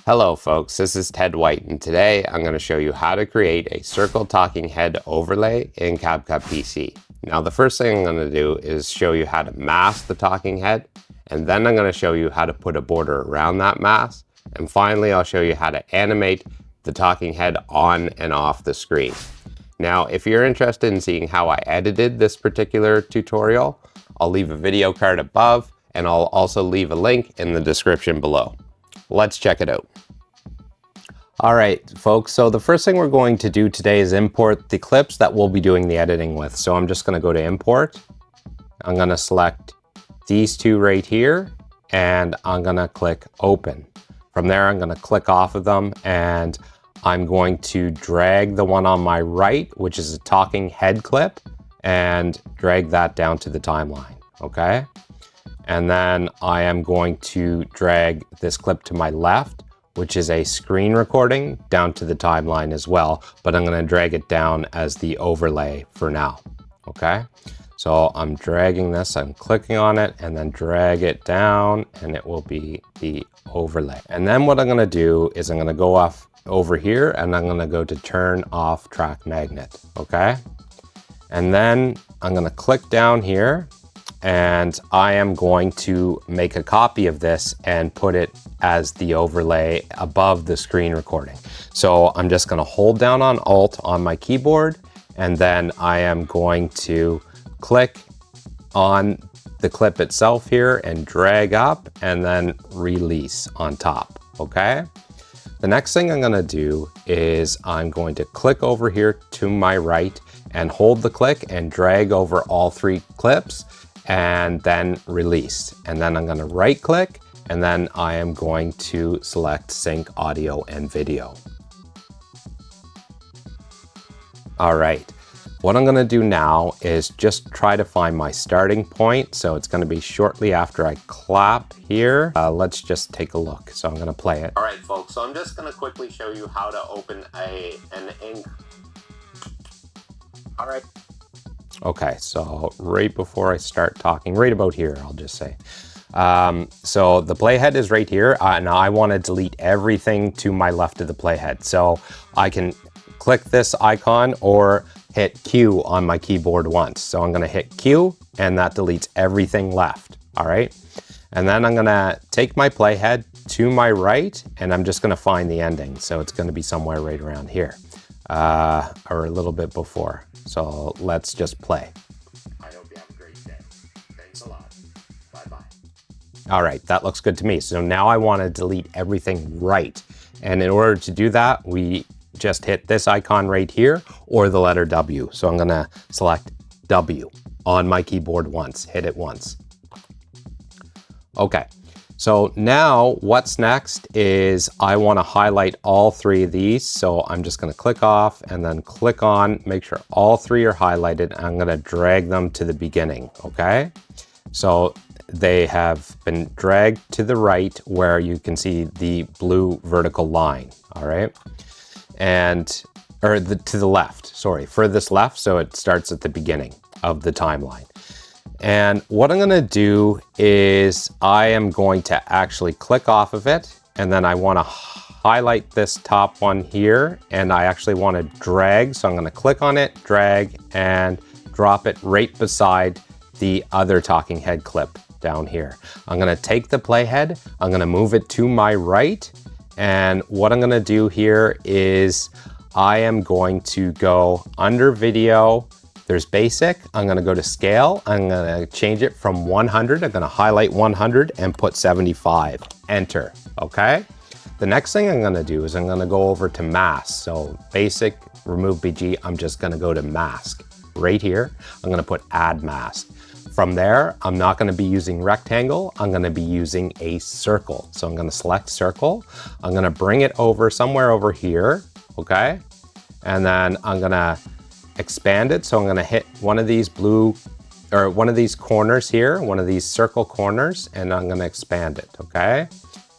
Hello folks, this is Ted White, and today I'm going to show you how to create a circle talking head overlay in CapCut PC. Now the first thing I'm going to do is show you how to mask the talking head, and then I'm going to show you how to put a border around that mask, and finally I'll show you how to animate the talking head on and off the screen. Now if you're interested in seeing how I edited this particular tutorial, I'll leave a video card above, and I'll also leave a link in the description below. Let's check it out. All right, folks, so the first thing we're going to do today is import the clips that we'll be doing the editing with. So I'm just gonna go to import. I'm gonna select these two right here, and I'm gonna click open. From there, I'm gonna click off of them, and I'm going to drag the one on my right, which is a talking head clip, and drag that down to the timeline, okay? And then I am going to drag this clip to my left, which is a screen recording, down to the timeline as well, but I'm gonna drag it down as the overlay for now, okay? So I'm dragging this, I'm clicking on it, and then drag it down, and it will be the overlay. And then what I'm gonna do is I'm gonna go off over here, and I'm gonna go to turn off track magnet, okay? And then I'm gonna click down here, and I am going to make a copy of this and put it as the overlay above the screen recording. So I'm just going to hold down on Alt on my keyboard, and then I am going to click on the clip itself here and drag up and then release on top, okay? The next thing I'm going to do is I'm going to click over here to my right and hold the click and drag over all three clips and then release. And then I'm going to right click, and then I am going to select sync audio and video. All right, what I'm going to do now is just try to find my starting point. So it's going to be shortly after I clap here. Let's just take a look. So I'm going to play it. All right, folks, so I'm just going to quickly show you how to open an ink. All right. Okay, so right before I start talking, right about here, I'll just say. So the playhead is right here, and I want to delete everything to my left of the playhead. So I can click this icon or hit Q on my keyboard once. So I'm going to hit Q, and that deletes everything left, all right? And then I'm going to take my playhead to my right, and I'm just going to find the ending. So it's going to be somewhere right around here, or a little bit before. So let's just play. I hope you have a great day. Thanks a lot. Bye-bye. All right, that looks good to me. So now I want to delete everything right. And in order to do that, we just hit this icon right here or the letter W. So I'm going to select W on my keyboard once, hit it once. Okay. So now what's next is I want to highlight all three of these. So I'm just going to click off and then click on, make sure all three are highlighted. I'm going to drag them to the beginning. Okay. So they have been dragged to the right where you can see the blue vertical line. All right. And, or to the left, sorry, furthest left. So it starts at the beginning of the timeline. And what I'm going to do is I am going to actually click off of it, and then I want to highlight this top one here, and I actually want to drag. So I'm going to click on it, drag, and drop it right beside the other talking head clip down here. I'm going to take the playhead, I'm going to move it to my right, and what I'm going to do here is I am going to go under video. There's basic, I'm gonna go to scale, I'm gonna change it from 100, I'm gonna highlight 100 and put 75, enter, okay? The next thing I'm gonna do is I'm gonna go over to mask. So basic, remove BG, I'm just gonna go to mask. Right here, I'm gonna put add mask. From there, I'm not gonna be using rectangle, I'm gonna be using a circle. So I'm gonna select circle, I'm gonna bring it over somewhere over here, okay? And then I'm gonna expand it. So I'm going to hit one of these blue, or one of these corners here, one of these circle corners, and I'm going to expand it. Okay.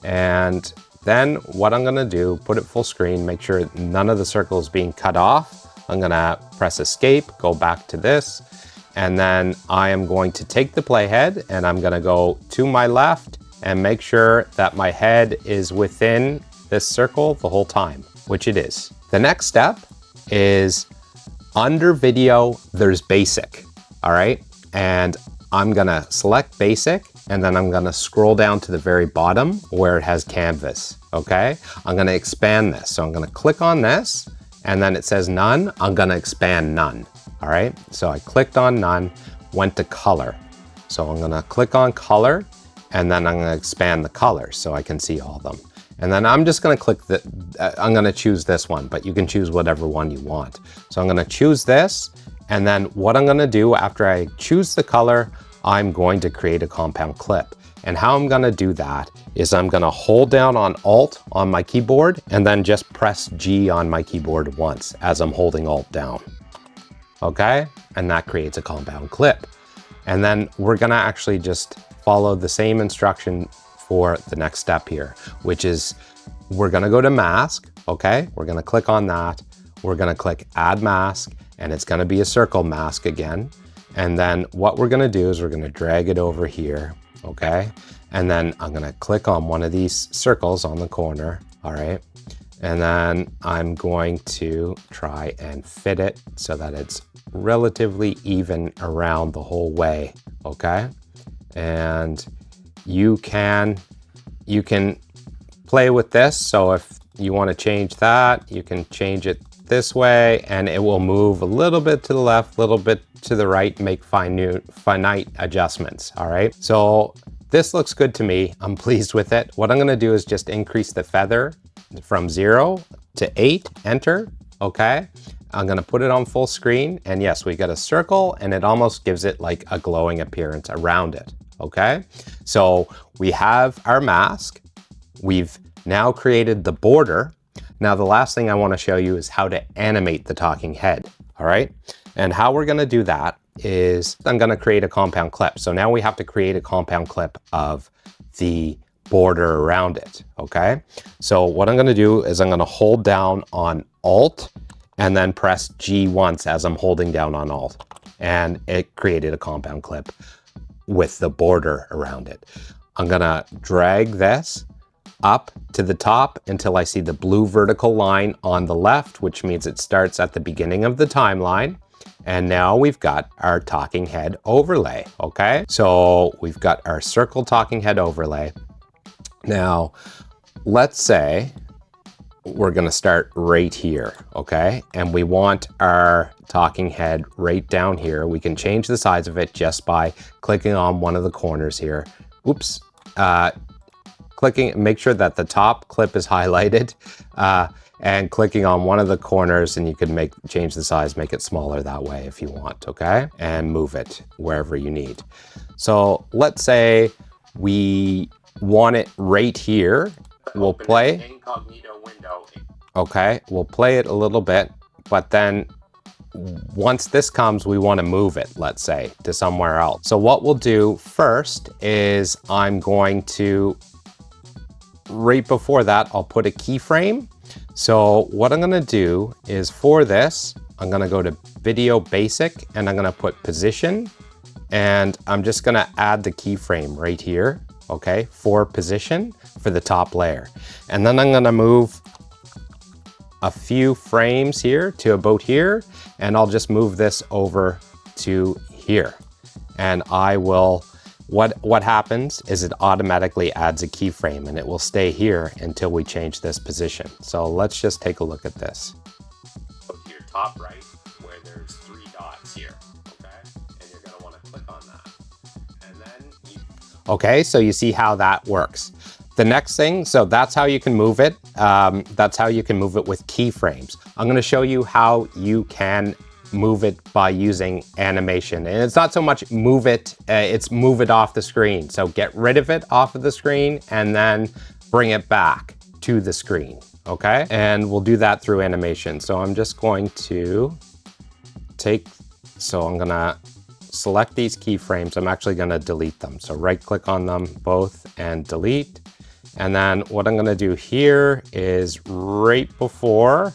And then what I'm going to do, put it full screen, make sure none of the circles being cut off. I'm going to press escape, go back to this, and then I am going to take the playhead and I'm going to go to my left and make sure that my head is within this circle the whole time, which it is. The next step is under video, there's basic, all right? And I'm gonna select basic, and then I'm gonna scroll down to the very bottom where it has canvas, okay? I'm gonna expand this. So I'm gonna click on this, and then it says none. I'm gonna expand none, all right? So I clicked on none, went to color. So I'm gonna click on color, and then I'm gonna expand the color so I can see all of them. And then I'm just gonna click I'm gonna choose this one, but you can choose whatever one you want. So I'm gonna choose this, and then what I'm gonna do after I choose the color, I'm going to create a compound clip. And how I'm gonna do that is I'm gonna hold down on Alt on my keyboard and then just press G on my keyboard once as I'm holding Alt down. Okay, and that creates a compound clip. And then we're gonna actually just follow the same instruction for the next step here, which is we're gonna go to mask, okay? We're gonna click on that. We're gonna click add mask, and it's gonna be a circle mask again. And then what we're gonna do is we're gonna drag it over here, okay? And then I'm gonna click on one of these circles on the corner, all right? And then I'm going to try and fit it so that it's relatively even around the whole way, okay? And you can play with this. So if you want to change that, you can change it this way, and it will move a little bit to the left, a little bit to the right, make finite adjustments, all right? So this looks good to me. I'm pleased with it. What I'm gonna do is just increase the feather from 0 to 8, enter, okay? I'm gonna put it on full screen, and yes, we got a circle, and it almost gives it like a glowing appearance around it, okay? So we have our mask. We've now created the border. Now the last thing I wanna show you is how to animate the talking head, all right? And how we're gonna do that is I'm gonna create a compound clip. So now we have to create a compound clip of the border around it, okay? So what I'm gonna do is I'm gonna hold down on Alt and then press G once as I'm holding down on Alt. And it created a compound clip with the border around it. I'm gonna drag this up to the top until I see the blue vertical line on the left, which means it starts at the beginning of the timeline. And now we've got our talking head overlay, okay? So we've got our circle talking head overlay. Now, let's say we're gonna start right here, okay? And we want our talking head right down here. We can change the size of it just by clicking on one of the corners here. Oops, make sure that the top clip is highlighted and clicking on one of the corners, and you can change the size, make it smaller that way if you want, okay? And move it wherever you need. So let's say we want it right here. We'll play. Incognito window. Okay, we'll play it a little bit, but then once this comes, we want to move it, let's say, to somewhere else. So what we'll do first is I'm going to, right before that, I'll put a keyframe. So what I'm gonna do is for this, I'm gonna go to Video Basic, and I'm gonna put Position, and I'm just gonna add the keyframe right here, okay, for position for the top layer. And then I'm gonna move a few frames here to about here, and I'll just move this over to here. And I will, what happens is it automatically adds a keyframe, and it will stay here until we change this position. So let's just take a look at this. Go to your top right where there's 3 dots here, okay? And you're gonna wanna click on that. And then okay, so you see how that works. The next thing, so that's how you can move it. That's how you can move it with keyframes. I'm gonna show you how you can move it by using animation. And it's not so much move it, it's move it off the screen. So get rid of it off of the screen and then bring it back to the screen, okay? And we'll do that through animation. So I'm just going to I'm gonna select these keyframes. I'm actually gonna delete them. So right click on them both and delete. And then what I'm gonna do here is right before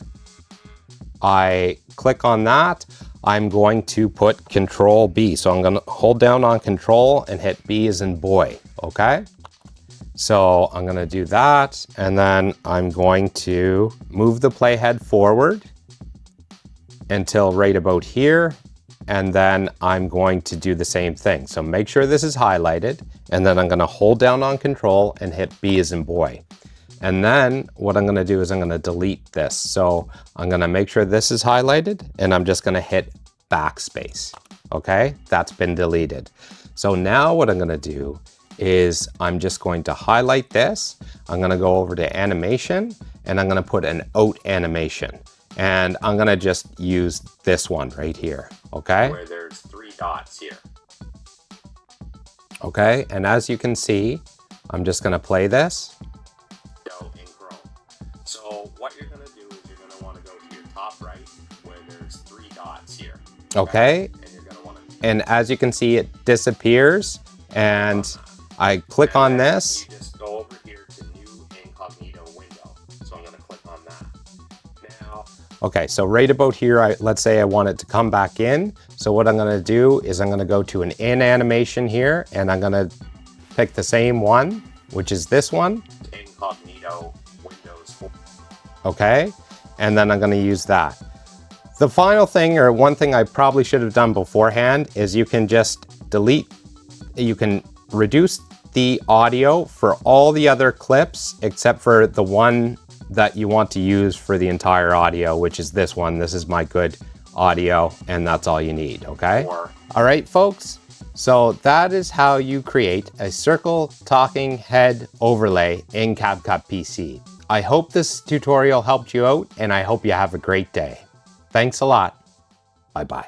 I click on that, I'm going to put Control B. So I'm gonna hold down on Control and hit B as in boy, okay? So I'm going to do that, and then I'm going to move the playhead forward until right about here, and then I'm going to do the same thing. So make sure this is highlighted, and then I'm going to hold down on Control and hit B as in boy. And then what I'm going to do is I'm going to delete this. So I'm going to make sure this is highlighted, and I'm just going to hit backspace. Okay, that's been deleted. So now what I'm going to do is I'm just going to highlight this. I'm going to go over to animation, and I'm going to put an out animation. And I'm going to just use this one right here. Okay, where there's 3 dots here. Okay, and as you can see, I'm just going to play this. In Chrome. So what you're going to do is you're going to want to go to your top right where there's 3 dots here. Okay, and you're going to want to. And as you can see, it disappears, and I click on this. You just go over here to new incognito window. So I'm going to click on that. Now, okay, so right about here, let's say I want it to come back in. So what I'm going to do is I'm going to go to an in animation here, and I'm going to pick the same one, which is this one. Incognito Windows 4. Okay, and then I'm going to use that. The final thing, or one thing I probably should have done beforehand, is you can just delete, you can reduce the audio for all the other clips except for the one that you want to use for the entire audio, which is this one. This is my good audio, and that's all you need, okay? All right, folks. So that is how you create a circle talking head overlay in CapCut PC. I hope this tutorial helped you out, and I hope you have a great day. Thanks a lot. Bye-bye.